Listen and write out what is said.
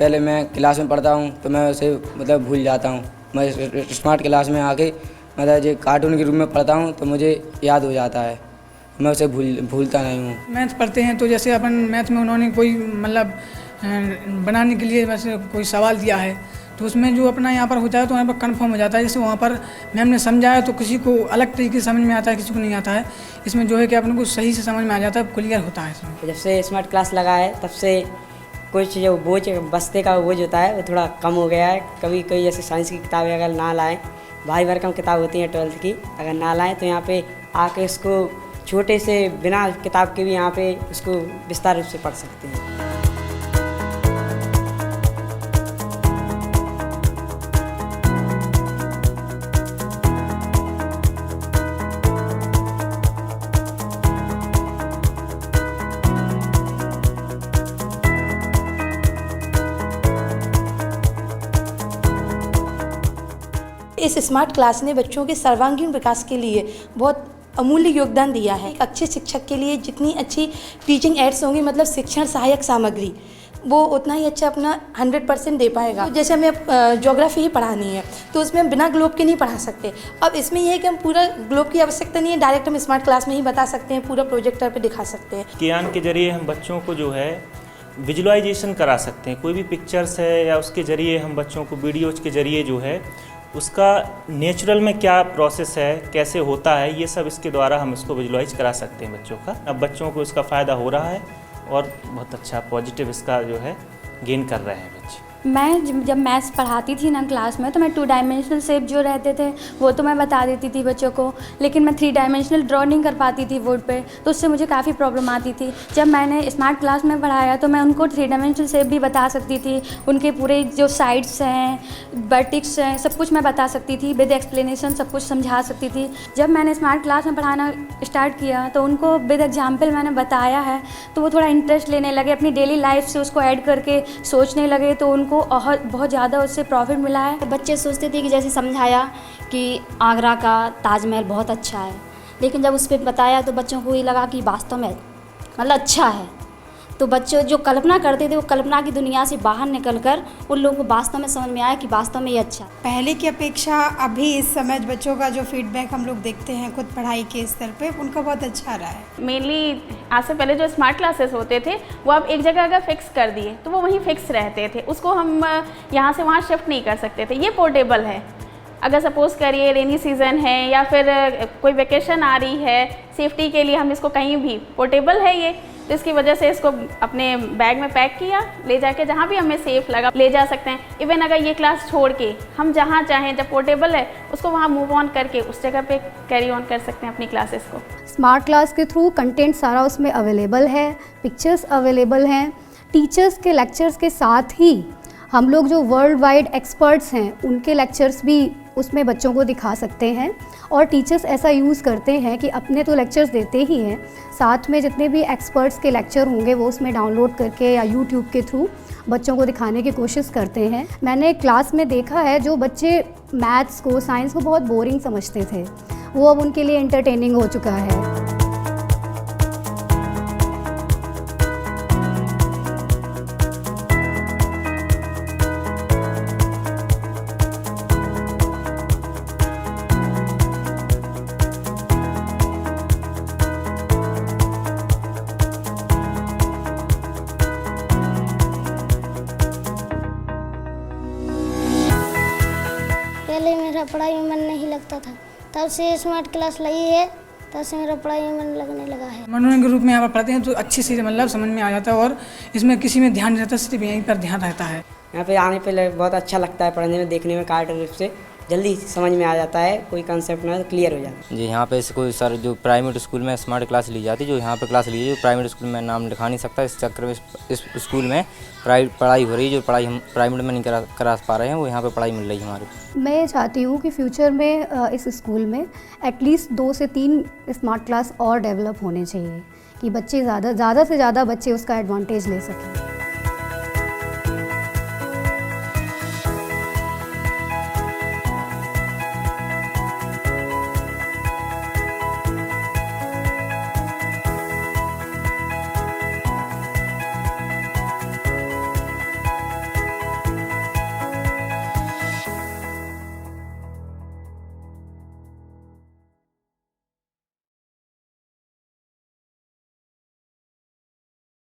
पहले मैं क्लास में पढ़ता हूँ तो मैं उसे मतलब भूल जाता हूँ। मैं स्मार्ट क्लास में आके मतलब जो कार्टून के रूप में पढ़ता हूँ तो मुझे याद हो जाता है, मैं उसे भूलता नहीं हूँ। मैथ पढ़ते हैं तो जैसे अपन मैथ में उन्होंने कोई मतलब बनाने के लिए वैसे कोई सवाल दिया है तो उसमें जो अपना यहाँ पर होता है तो यहाँ पर कंफर्म हो जाता है। जैसे वहाँ पर मैम ने समझाया तो किसी को अलग तरीके से समझ में आता है, किसी को नहीं आता है। इसमें जो है कि अपन को सही से समझ में आ जाता है, क्लियर होता है इसमें। जब से स्मार्ट क्लास लगा है तब से कुछ जो बोझ बस्ते का बोझ होता है वो थोड़ा कम हो गया है। कभी कोई जैसे साइंस की किताबें अगर ना लाएँ, भारी भरकम किताब होती हैं 12th की, अगर ना लाएँ तो यहाँ पे आके उसको छोटे से बिना किताब के भी यहाँ पे उसको विस्तार रूप से पढ़ सकते हैं। इस स्मार्ट क्लास ने बच्चों के सर्वांगीण विकास के लिए बहुत अमूल्य योगदान दिया है। एक अच्छे शिक्षक के लिए जितनी अच्छी टीचिंग एड्स होंगी, मतलब शिक्षण सहायक सामग्री, वो उतना ही अच्छा अपना 100% दे पाएगा। तो जैसे हमें ज्योग्राफी ही पढ़ानी है तो उसमें हम बिना ग्लोब के नहीं पढ़ा सकते। अब इसमें यह है कि हम पूरा ग्लोब की आवश्यकता नहीं है, डायरेक्ट हम स्मार्ट क्लास में ही बता सकते हैं, पूरा प्रोजेक्टर पर दिखा सकते हैं। ज्ञान के जरिए हम बच्चों को जो है विजुअलाइजेशन करा सकते हैं। कोई भी पिक्चर्स है या उसके ज़रिए हम बच्चों को वीडियोज़ के ज़रिए जो है उसका नेचुरल में क्या प्रोसेस है, कैसे होता है, ये सब इसके द्वारा हम इसको विजुअलाइज करा सकते हैं बच्चों का। अब बच्चों को इसका फ़ायदा हो रहा है और बहुत अच्छा पॉजिटिव इसका जो है गेन कर रहे हैं बच्चे। मैं जब मैथ्स पढ़ाती थी ना क्लास में तो मैं 2 डायमेंशनल शेप जो रहते थे वो तो मैं बता देती थी बच्चों को, लेकिन मैं 3 डायमेंशनल ड्रॉ नहीं कर पाती थी बोर्ड पे, तो उससे मुझे काफ़ी प्रॉब्लम आती थी। जब मैंने स्मार्ट क्लास में पढ़ाया तो मैं उनको 3 डायमेंशनल शेप भी बता सकती थी, उनके पूरे जो साइड्स हैं, वर्टिक्स हैं, सब कुछ मैं बता सकती थी, विद एक्सप्लेनेशन सब कुछ समझा सकती थी। जब मैंने स्मार्ट क्लास में पढ़ाना स्टार्ट किया तो उनको विद एग्जाम्पल मैंने बताया है तो वो थोड़ा इंटरेस्ट लेने लगे, अपनी डेली लाइफ से उसको ऐड करके सोचने लगे, तो उनको बहुत ज़्यादा उससे प्रॉफिट मिला है। बच्चे सोचते थे कि जैसे समझाया कि आगरा का ताजमहल बहुत अच्छा है, लेकिन जब उस पर बताया तो बच्चों को ये लगा कि वास्तव में मतलब अच्छा है। तो बच्चों जो कल्पना करते थे वो कल्पना की दुनिया से बाहर निकलकर उन लोगों को वास्तव में समझ में आया कि वास्तव में ये अच्छा है। पहले की अपेक्षा अभी इस समय बच्चों का जो फीडबैक हम लोग देखते हैं खुद पढ़ाई के स्तर पे, उनका बहुत अच्छा रहा है। मेनली आज से पहले जो स्मार्ट क्लासेस होते थे वो अब एक जगह अगर फिक्स कर दिए तो वो वहीं फिक्स रहते थे, उसको हम यहाँ से वहाँ शिफ्ट नहीं कर सकते थे। ये पोर्टेबल है, अगर सपोज़ करिए रेनी सीज़न है या फिर कोई वेकेशन आ रही है, सेफ्टी के लिए हम इसको कहीं भी पोर्टेबल है ये, तो इसकी वजह से इसको अपने बैग में पैक किया, ले जाके जहाँ भी हमें सेफ़ लगा ले जा सकते हैं। इवन अगर ये क्लास छोड़ के हम जहाँ चाहें, जब पोर्टेबल है उसको वहाँ मूव ऑन करके उस जगह पे कैरी ऑन कर सकते हैं अपनी क्लासेस को। स्मार्ट क्लास के थ्रू कंटेंट सारा उसमें अवेलेबल है, पिक्चर्स अवेलेबल हैं, टीचर्स के लेक्चर्स के साथ ही हम लोग जो वर्ल्ड वाइड एक्सपर्ट्स हैं उनके लेक्चर्स भी उसमें बच्चों को दिखा सकते हैं। और टीचर्स ऐसा यूज़ करते हैं कि अपने तो लेक्चर्स देते ही हैं, साथ में जितने भी एक्सपर्ट्स के लेक्चर होंगे वो उसमें डाउनलोड करके या यूट्यूब के थ्रू बच्चों को दिखाने की कोशिश करते हैं। मैंने क्लास में देखा है जो बच्चे मैथ्स को, साइंस को बहुत बोरिंग समझते थे, वो अब उनके लिए एंटरटेनिंग हो चुका है। पहले मेरा पढ़ाई में मन नहीं लगता था, तब से स्मार्ट क्लास लगी है तब से मेरा पढ़ाई में मन लगने लगा है। मनोरंजन के रूप में यहाँ पर पढ़ते हैं तो अच्छे से मतलब समझ में आ जाता है और इसमें किसी में ध्यान नहीं रहता, सिर्फ यहीं पर ध्यान रहता है। यहाँ पे आने पे बहुत अच्छा लगता है पढ़ने में, देखने में कार्टून रूप से जल्दी समझ में आ जाता है, कोई कंसेप्ट ना क्लियर हो जाता है। जी यहाँ पे कोई सर जो प्राइवेट स्कूल में स्मार्ट क्लास ली जाती है, जो यहाँ पे क्लास ली है, जो प्राइवेट स्कूल में नाम लिखा नहीं सकता, इस चक्कर में इस स्कूल में पढ़ाई हो रही है, जो पढ़ाई हम प्राइवेट में नहीं करा पा रहे हैं वो यहाँ पे पढ़ाई मिल रही है हमारे। मैं चाहती हूँ कि फ्यूचर में इस स्कूल में एटलीस्ट 2 से 3 स्मार्ट क्लास और डेवलप होने चाहिए कि बच्चे ज़्यादा से ज़्यादा बच्चे उसका एडवांटेज ले सकें।